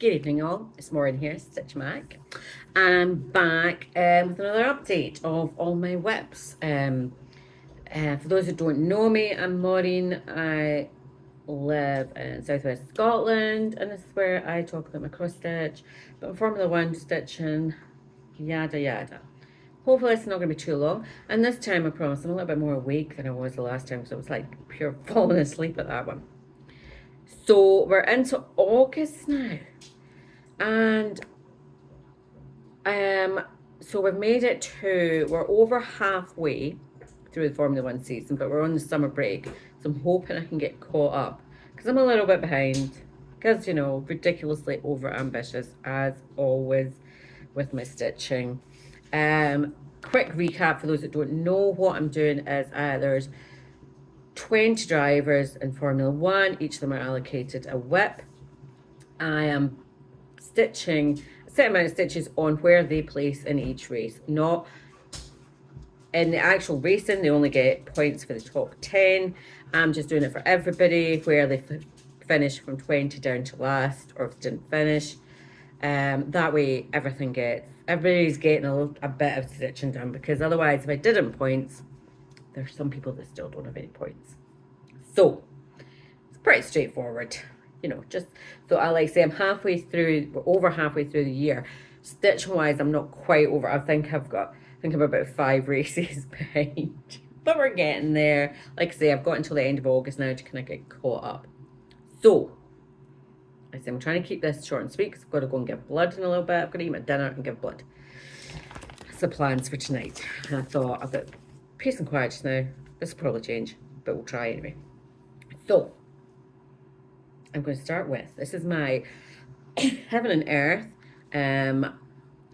Good evening all, it's Maureen here, Stitch Mac. I'm back with another update of all my whips. For those who don't know me, I'm Maureen. I live in southwest Scotland, and this is where I talk about my cross stitch, but I'm Formula One stitching, yada yada. Hopefully it's not going to be too long, and this time I promise I'm a little bit more awake than I was the last time, because I was like pure falling asleep at that one. So we're into August now. And so we've made it to, we're over halfway through the Formula One season, but we're on the summer break. So I'm hoping I can get caught up because I'm a little bit behind because, you know, ridiculously over ambitious as always with my stitching. Quick recap for those that don't know what I'm doing is there's 20 drivers in Formula One. Each of them are allocated a whip. I am stitching a set amount of stitches on where they place in each race, not in the actual racing. They only get points for the top 10. I'm just doing it for everybody where they finish from 20 down to last, or if they didn't finish. That way everybody's getting a bit of stitching done, because otherwise if I didn't points, there's some people that still don't have any points. So it's pretty straightforward. You know, just so I like say I'm halfway through, we're over halfway through the year. Stitching wise, I'm not quite over. I think I'm about 5 races behind, but we're getting there. Like I say, I've got until the end of August now to kind of get caught up. So I say I'm trying to keep this short and sweet because I've got to go and give blood in a little bit. I've got to eat my dinner and give blood. That's the plans for tonight. And I thought I've got peace and quiet just now. This will probably change, but we'll try anyway. So I'm going to start with, this is my Heaven and Earth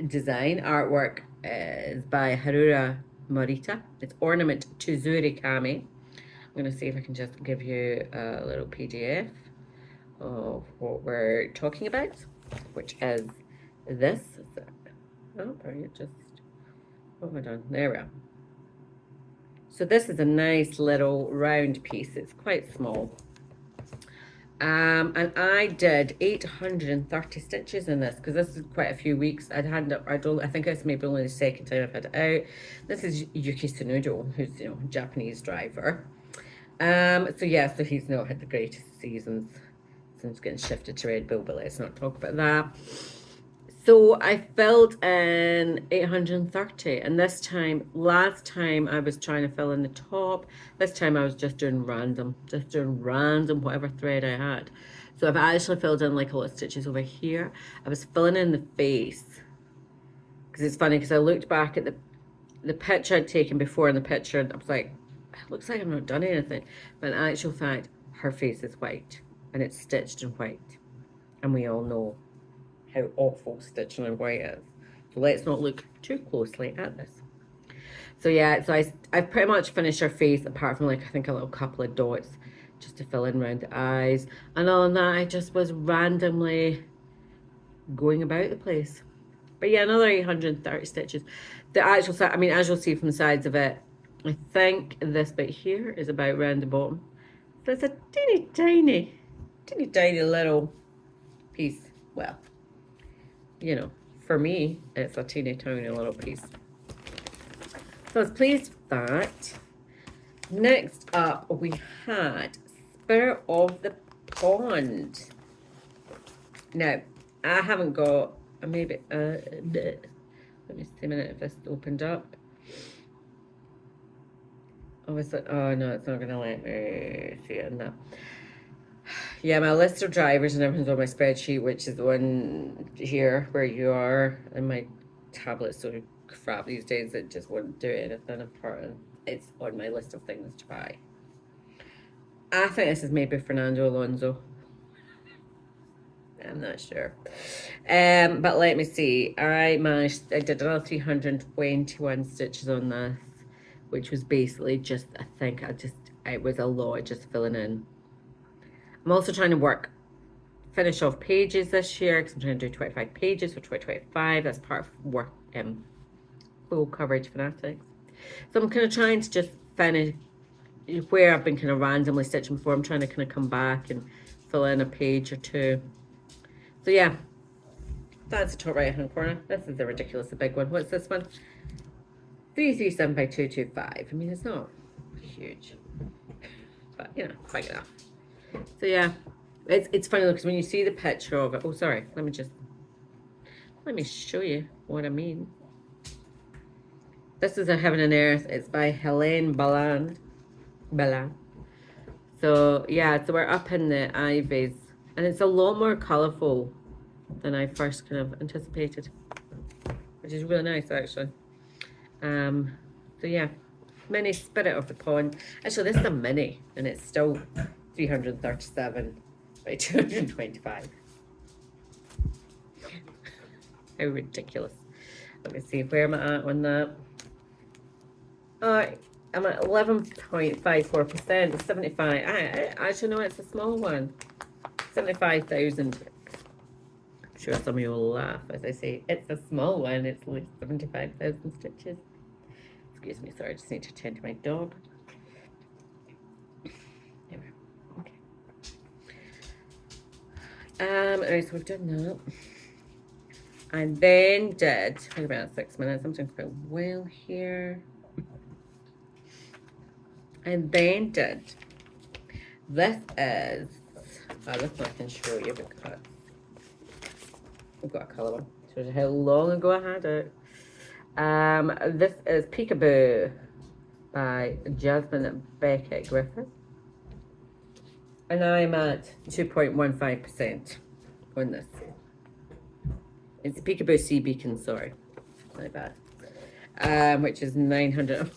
design. Artwork is by Harura Morita. It's Ornament Tsure Kame. I'm going to see if I can just give you a little PDF of what we're talking about, which is this. Oh, just, what have I done? There we are. So this is a nice little round piece. It's quite small. And I did 830 stitches in this because this is quite a few weeks. I think it's maybe only the second time I've had it out. This is Yuki Tsunoda, who's, you know, a Japanese driver. So yeah, so he's not had the greatest seasons since getting shifted to Red Bull, but let's not talk about that. So I filled in 830, and last time I was trying to fill in the top. This time I was just doing random whatever thread I had. So I've actually filled in like a lot of stitches over here. I was filling in the face because it's funny because I looked back at the picture I'd taken before in the picture, and I was like, it looks like I've not done anything, but in actual fact her face is white and it's stitched in white, and we all know how awful stitching in white is. So let's not look too closely at this. So yeah, so I've pretty much finished her face, apart from like I think a little couple of dots just to fill in around the eyes. And other than that, I just was randomly going about the place. But yeah, another 830 stitches. The actual side, I mean, as you'll see from the sides of it, I think this bit here is about round the bottom. So it's a teeny tiny little piece. Well, you know, for me, it's a teeny tiny little piece. So I was pleased with that. Next up, we had Spirit of the Pond. Now, I haven't got, maybe, let me see a minute if this opened up. Oh, oh no, it's not going to let me see it in that. Yeah, my list of drivers and everything's on my spreadsheet, which is the one here where you are. And my tablet's so crap these days, it just wouldn't do anything important. It's on my list of things to buy. I think this is maybe Fernando Alonso. I'm not sure. But let me see. I did another 321 stitches on this, which was basically just, I think it was a lot just filling in. I'm also trying to finish off pages this year because I'm trying to do 25 pages for 2025. That's part of full coverage fanatics. So I'm kind of trying to just finish where I've been kind of randomly stitching before. I'm trying to kind of come back and fill in a page or two. So yeah, That's the top right hand corner. This is the ridiculously big one. What's this one? 337 by 225. I mean, it's not huge, but you know, big enough. So yeah, it's funny because when you see the picture of it. Oh, sorry. Let me show you what I mean. This is A Heaven and Earth. It's by Helene Balan. So yeah, so we're up in the ivies, and it's a lot more colourful than I first kind of anticipated, which is really nice actually. So yeah, mini Spirit of the Pond. Actually, this is a mini, and it's still 337 by 225. How ridiculous. Let me see, where am I at on that? I'm at 11.54%, 75. I actually know it's a small one. 75,000. I'm sure some of you will laugh as I say it's a small one. It's only 75,000 stitches. Excuse me, sorry, I just need to tend to my dog. Anyway, okay. Alright, so we've done that. And then did, wait about 6 minutes, I'm doing quite well here. And then did, this is, this one I can show you because we've got a colour one. Shows you how long ago I had it. This is Peekaboo by Jasmine Beckett Griffith. And I'm at 2.15% on this. It's Peekaboo Sea Beacon, sorry. My bad. Which is 900.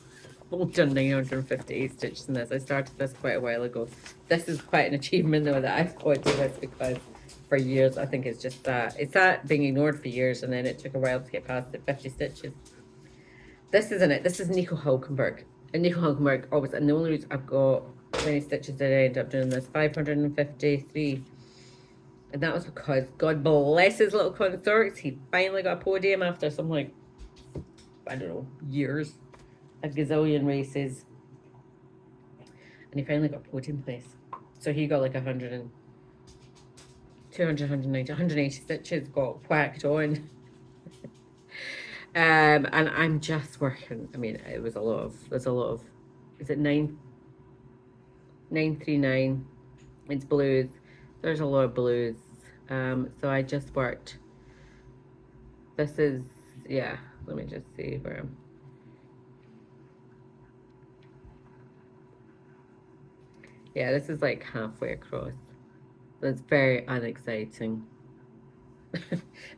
I've done 958 stitches in this. I started this quite a while ago. This is quite an achievement though that I've got to do this because for years I think it's just that. It's that being ignored for years and then it took a while to get past the 50 stitches. This isn't it. This is Nico Hulkenberg. And Nico Hulkenberg always, and the only reason I've got many stitches that I end up doing this, 553. And that was because, God bless his little consorts, he finally got a podium after some, like, I don't know, years, a gazillion races. And he finally got a podium place. So he got like 100 and 200, 190, 180 stitches got whacked on. And I'm just working. I mean, it was a lot of, there's a lot of, is it 939? It's blues. There's a lot of blues. So I just worked. This is, yeah, let me just see where I'm. Yeah, this is like halfway across. That's very unexciting.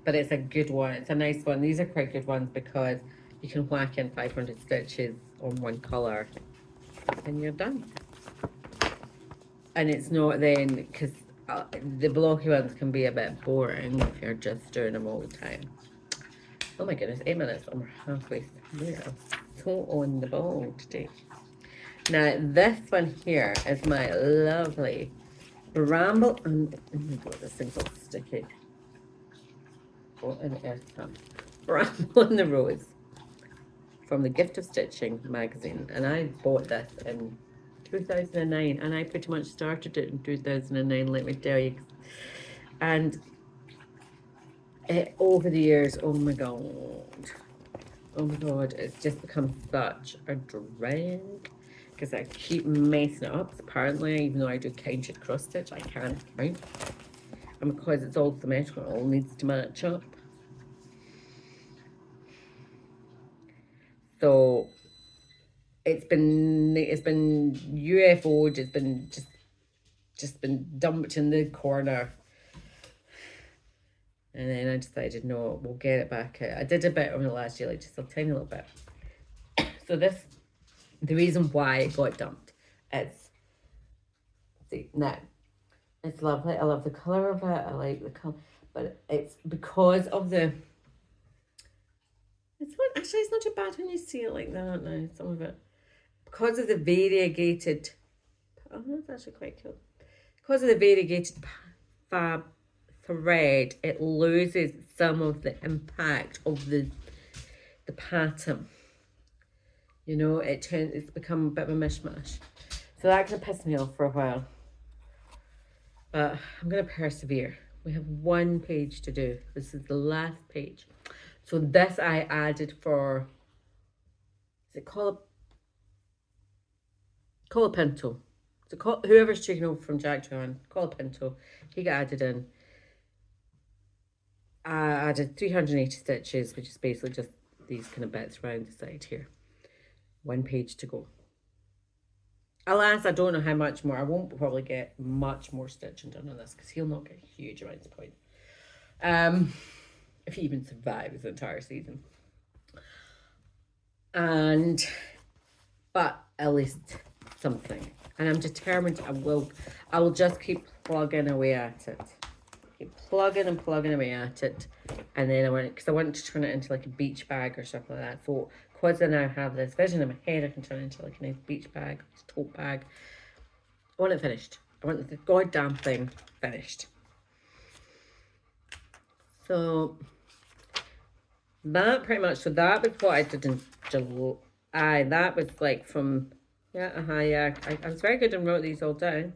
But it's a good one. It's a nice one. These are quite good ones because you can whack in 500 stitches on one colour and you're done. And it's not then, because the blocky ones can be a bit boring if you're just doing them all the time. Oh my goodness, 8 minutes and we're halfway through. I'm so on the ball today. Now this one here is my lovely Bramble, and this thing's all sticky. Bramble in the Rose from the Gift of Stitching magazine, and I bought this in 2009, and I pretty much started it in 2009, let me tell you. And over the years, oh my god, it's just become such a drag because I keep messing it up. Apparently, even though I do counted cross stitch, I can't count. And because it's all symmetrical, it all needs to match up. So it's been UFO'd, it's been just been dumped in the corner. And then I decided, no, we'll get it back out. I did a bit on the last year, like just a tiny little bit. So this, the reason why it got dumped is, see, now, it's lovely. I love the colour of it. I like the colour. But it's because of the, actually, it's not too bad when you see it like that now, some of it. Because of the variegated, oh, that's actually quite cool. Because of the variegated fab thread, it loses some of the impact of the pattern. You know, it's become a bit of a mishmash. So that kind of pissed me off for a while. But I'm going to persevere. We have one page to do. This is the last page. So this I added for, is it Colapinto? So whoever's taking over from Jack Johan, Colapinto, he got added in. I added 380 stitches, which is basically just these kind of bits around the side here. One page to go. Alas, I don't know how much more. I won't probably get much more stitching done on this because he'll not get huge amounts of points. If he even survives the entire season. But at least something. And I'm determined I will just keep plugging away at it. Keep plugging and plugging away at it. And then I want to turn it into like a beach bag or something like that. So because I now have this vision in my head, I can turn it into like a nice beach bag, tote bag. I want it finished. I want the goddamn thing finished. So that pretty much, so that was what I did in July. That was like from, I was very good and wrote these all down.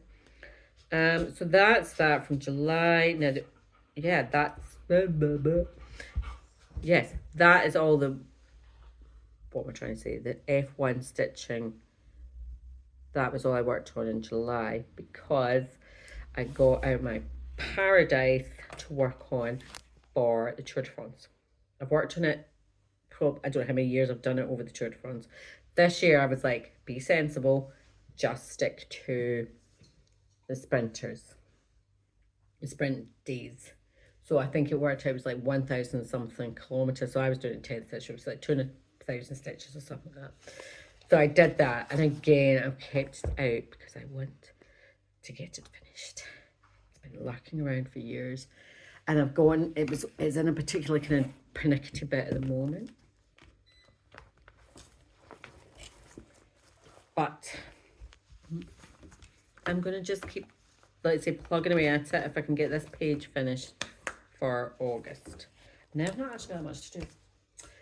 So that's that from July. Now, yes, that is all the, what am I trying to say? The F1 stitching. That was all I worked on in July because I got out my Paradise to work on for the Tour de France. I've worked on it, I don't know how many years I've done it over the Tour de France. This year I was like, be sensible, just stick to the sprinters, the sprint days. So I think it worked out, it was like 1,000 something kilometers. So I was doing it 10 stitches, it was like 200,000 stitches or something like that. So I did that, and again I've kept it out because I want to get it finished. It's been lurking around for years, and I've gone, it's in a particular kind of pernickety bit at the moment. But I'm going to just keep, let's say, plugging away at it if I can get this page finished for August. Now I've not actually got much to do.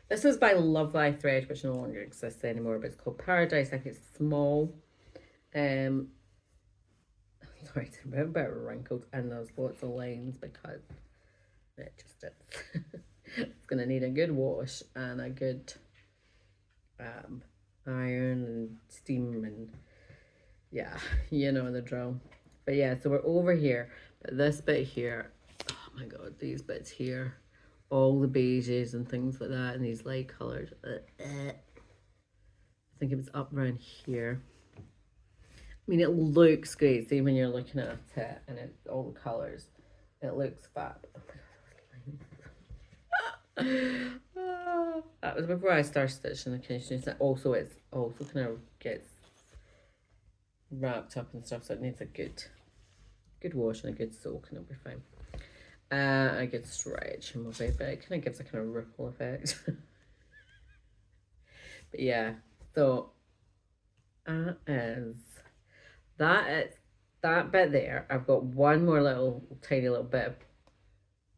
This was by Love Thy Thread, which no longer exists anymore, but it's called Paradise. I think it's small. Sorry, it's a bit wrinkled, and there's lots of lines because it just is. It's going to need a good wash and a good iron and steam, and yeah, you know the drill. But yeah, so we're over here, but this bit here, oh my god, these bits here, all the beiges and things like that, and these light colours. I think it was up around here. I mean, it looks great. See, when you're looking at it and it's all the colours, it looks fab. That was before I started stitching the conditioning. Also, it's also kind of gets wrapped up and stuff, so it needs a good wash and a good soak, and it'll be fine. A good stretch and move it, but it kind of gives a kind of ripple effect. But yeah, so that bit there. I've got one more tiny little bit of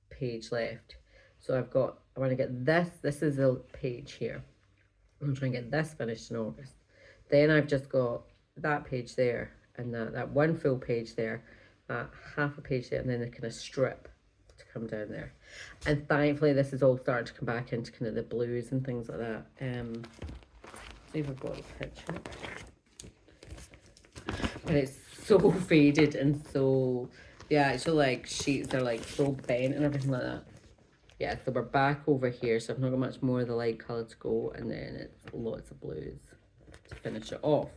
page left. So I want to get this is the page here. I'm trying to get this finished in August. Then I've just got that page there, and that one full page there, half a page there, and then a kind of strip to come down there. And thankfully this is all starting to come back into kind of the blues and things like that. See if I've got a picture. And it's so faded and so, yeah, actually like sheets are like so bent and everything like that. Yeah, so we're back over here, so I've not got much more of the light colour to go, and then it's lots of blues to finish it off.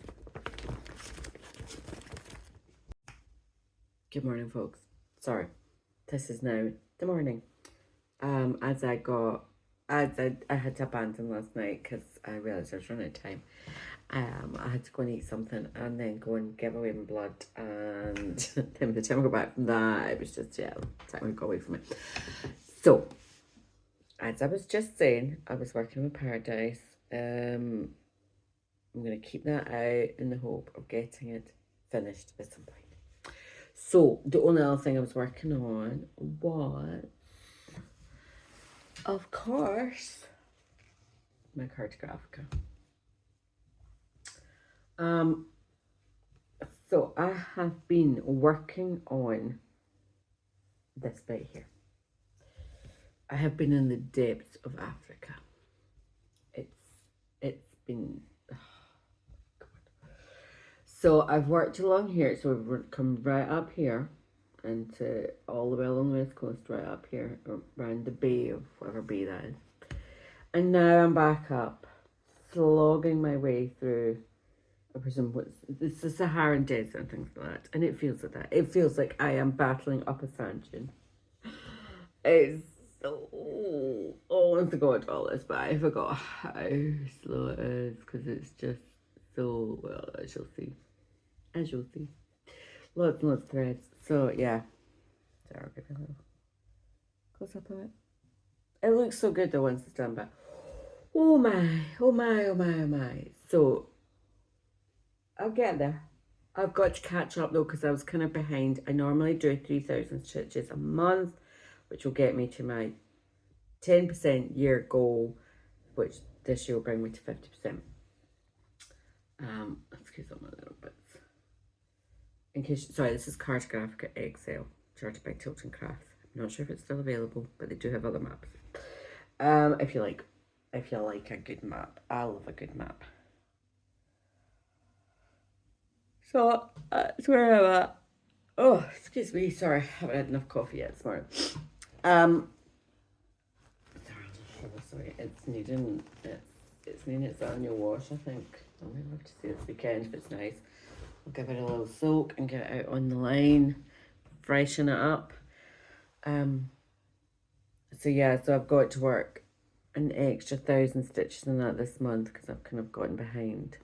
Good morning, folks. Sorry, this is now the morning. As I had to abandon last night because I realised I was running out of time. I had to go and eat something and then go and give away my blood, and then by the time I got back from that, it was just, yeah, time got away from it. So, as I was just saying, I was working with Paradise. I'm going to keep that out in the hope of getting it finished at some point. So, the only other thing I was working on was, of course, my Cartographica. So I have been working on this bit here. I have been in the depths of Africa. It's been, oh, God. So I've worked along here, so we've come right up here and all the way along the west coast, right up here around the bay of whatever bay that is. And now I'm back up, slogging my way through, I presume it's the Saharan desert and things like that. And it feels like that. It feels like I am battling up a sand dune. It's so, honest to God, all this, but I forgot how slow it is because it's just so, well, as you'll see. As you'll see. Lots and lots of threads. So, yeah. Sorry, I'll give you a little close up of it. It looks so good though once it's done, but oh my, oh my, oh my, oh my. So, I'll get there. I've got to catch up though because I was kind of behind. I normally do 3,000 stitches a month, which will get me to my 10% year goal, which this year will bring me to 50%. Excuse me a little bit. In case, sorry, this is Cartographica Excel, charted by Tilton Crafts. I'm not sure if it's still available, but they do have other maps. If you like a good map, I love a good map. So that's where I'm at. Oh, excuse me, sorry, I haven't had enough coffee yet this morning. Sorry, it's needing its annual wash, I think. I'll have to see this weekend if it's nice. I'll give it a little soak and get it out on the line, freshen it up. So yeah, so I've got to work an extra 1,000 stitches in that this month because I've kind of gotten behind.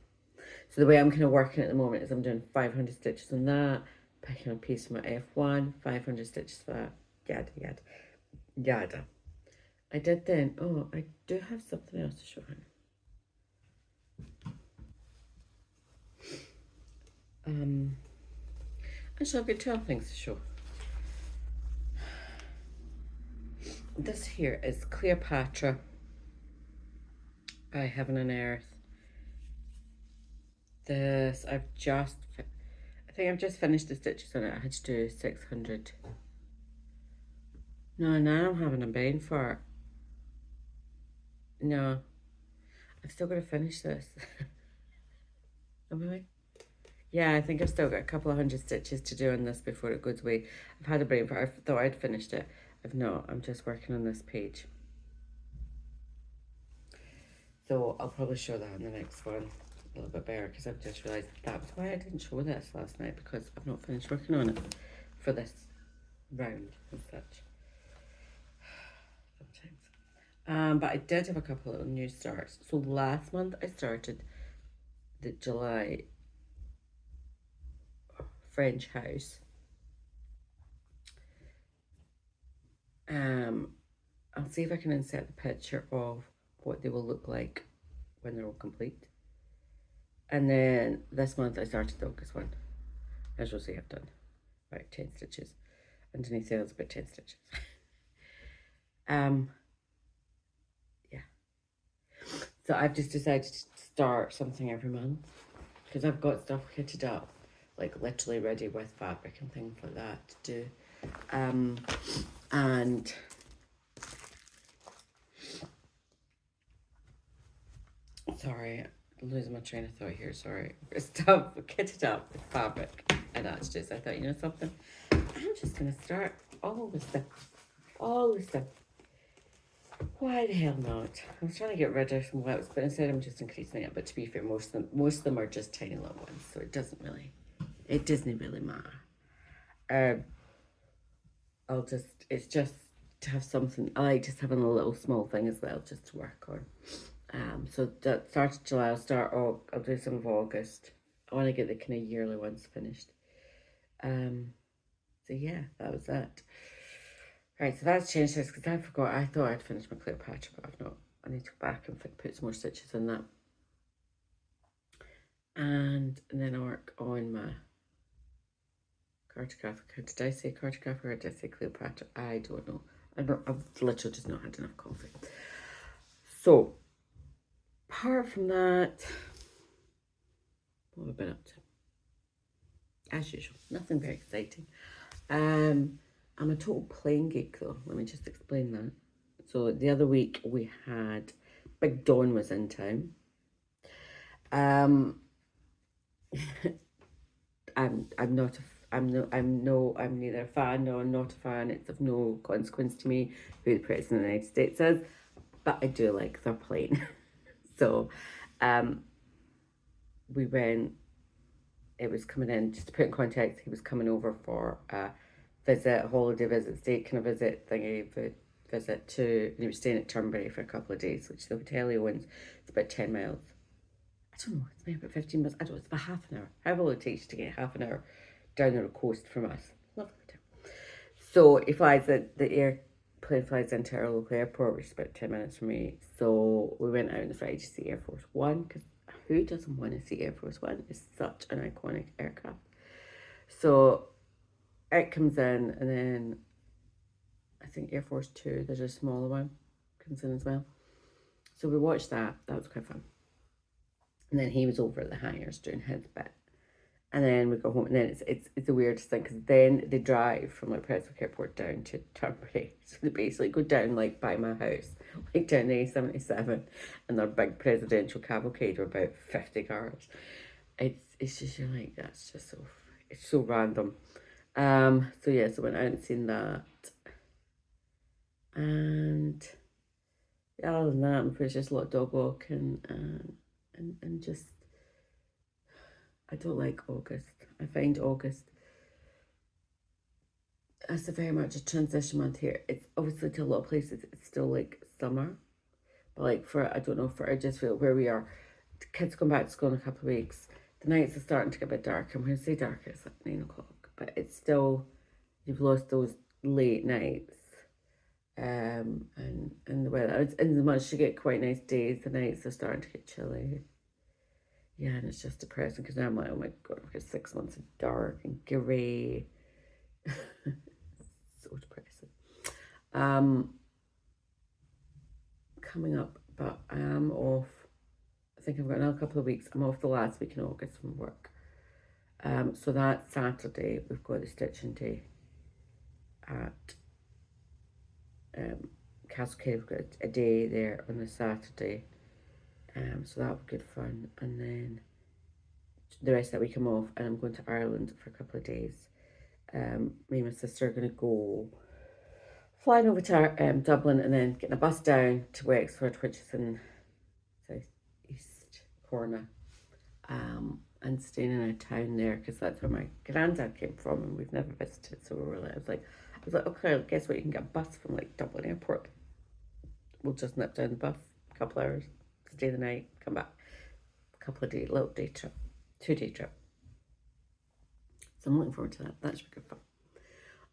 So the way I'm kind of working at the moment is I'm doing 500 stitches on that, picking a piece from my F1, 500 stitches for that, yada, yada, yada. I did then, oh, I do have something else to show you. Actually, I've got 2 things to show. This here is Cleopatra by Heaven and Earth. This, I think I've just finished the stitches on it. I had to do 600. No, now I'm having a brain fart. No, I've still got to finish this. Am I? Yeah, I think I've still got a couple of 100 stitches to do on this before it goes away. I've had a brain fart. I thought I'd finished it. I've not. I'm just working on this page. So I'll probably show that on the next one a little bit better because I've just realised that was why I didn't show this last night, because I've not finished working on it for this round and such. Sometimes. But I did have a couple of new starts. So last month I started the July French house. I'll see if I can insert the picture of what they will look like when they're all complete. And then this month I started the August one. As you'll see, I've done about 10 stitches. Underneath there, it's about 10 stitches. Yeah. So I've just decided to start something every month because I've got stuff kitted up, like literally ready with fabric and things like that to do. And sorry, I'm losing my train of thought here, sorry. Stuff kitted up with fabric and that's just, I thought, you know something? I'm just gonna start all the stuff. Why the hell not? I was trying to get rid of some webs, but instead I'm just increasing it. But to be fair, most of them are just tiny little ones, so it doesn't really matter. It's just to have something. I like just having a little small thing as well, just to work on. So that started July. I'll do some of August. I want to get the kind of yearly ones finished. So yeah, that was that. Right, so that's changed this because I forgot. I thought I'd finished my Cleopatra, but I've not. I need to go back and put some more stitches on that. And then I work on my Cartographica. Did I say Cartographica or did I say Cleopatra? I don't know. I've literally just not had enough coffee. So, apart from that, what have I been up to? As usual, nothing very exciting. I'm a total plane geek though. Let me just explain that. So the other week we had Big Dawn was in town. Um, I'm not a I'm neither a fan nor not a fan. It's of no consequence to me who the president of the United States is, but I do like their plane. So, we went. It was coming in, just to put in context. He was coming over for a visit, a holiday visit, state kind of visit thingy, visit to. And he was staying at Turnberry for a couple of days, which the hotel he owns. It's about 10 miles. I don't know. It's maybe about 15 minutes. I don't know. It's about half an hour. However long it takes to get half an hour down the coast from us. Lovely hotel. So he flies the airplane flies into our local airport, which is about 10 minutes from me. So we went out on the Friday to see Air Force One, because who doesn't want to see Air Force One? It's such an iconic aircraft. So it comes in, and then I think Air Force Two, there's a smaller one, comes in as well. So we watched that. That was quite fun. And then he was over at the hangars doing his bit. And then we go home, and then it's the weirdest thing, because then they drive from like Prestwick Airport down to Turnberry. So they basically go down like by my house, like down the A77, and their big presidential cavalcade of about 50 cars. It's just, you're like, that's just so, it's so random. So yeah, so went out and seen that, and yeah, other than that, it was just a lot of dog walking and just. I don't like August. I find August as a very much a transition month here. It's obviously to a lot of places it's still like summer, but like for, I don't know, for Edgefield where we are, the kids come back to school in a couple of weeks. The nights are starting to get a bit darker. I'm going to say darker, it's like 9 o'clock, but it's still, you've lost those late nights. And the weather, and as much as you get quite nice days, the nights are starting to get chilly. Yeah, and it's just depressing, because now I'm like, oh my God, we've got 6 months of dark and grey. So depressing. Coming up, but I am off. I think I've got another couple of weeks. I'm off the last week in August from work. So that Saturday we've got the stitching day at Cascade. We've got a day there on the Saturday. So that'll be good fun. And then the rest of that week I'm off, and I'm going to Ireland for a couple of days. Me and my sister are going to go flying over to Dublin, and then getting a bus down to Wexford, which is in southeast corner, and staying in a town there, because that's where my granddad came from, and we've never visited. So we were like, I was like, okay, guess what? You can get a bus from like Dublin Airport. We'll just nip down the bus, a couple hours, stay the night, come back. A couple of days, little day trip, 2-day trip. So I'm looking forward to that. That should be good fun.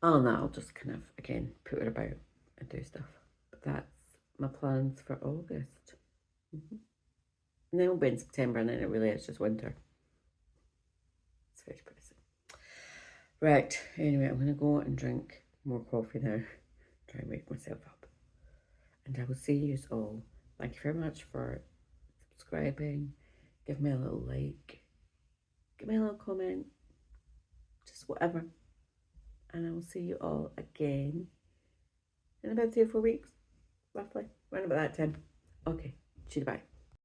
Other than that, I'll just kind of, again, put it about and do stuff. But that's my plans for August. And then we'll be in September, and then it really is just winter. It's very depressing. Right, anyway, I'm going to go and drink more coffee now. Try and wake myself up. And I will see you all. Thank you very much for subscribing. Give me a little like. Give me a little comment. Just whatever. And I will see you all again in about 3 or 4 weeks, roughly, around about that time. Okay, bye.